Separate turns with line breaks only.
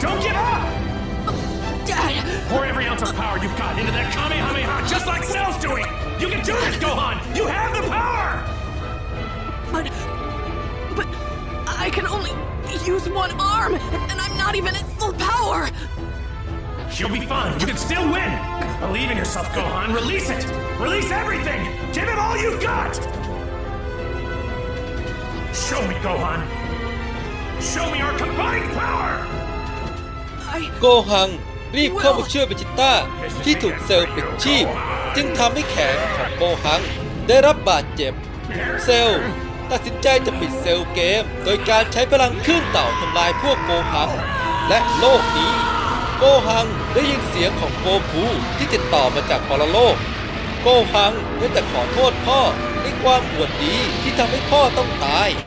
Don't give up!
Dad!
Pour every ounce of power you've got into that Kamehameha just like Cell's doing! You can do this, Gohan! You have the power!
But I can only use one arm, and I'm not even at full power!
You'll be fine. You can still win! Believe in yourself, Gohan. Release it! Release everything! Give it all you've got! Show me, Gohan! Show me our combined power!
โกหังรีบเข้ามาช่วยเบจิต้าที่ถูกเซลล์ปิดชีพจึงทำให้แขนของโกหังได้รับบาดเจ็บเซลล์ตัดสินใจจะปิดเซลล์เกมโดยการใช้พลังคลื่นเต่าทำลายพวกโกหังและโลกนี้โกหังได้ยินเสียงของโกคูที่ติดต่อมาจากปรโลกโกหังได้แต่ขอโทษพ่อในความอวดดีที่ทำให้พ่อต้องตาย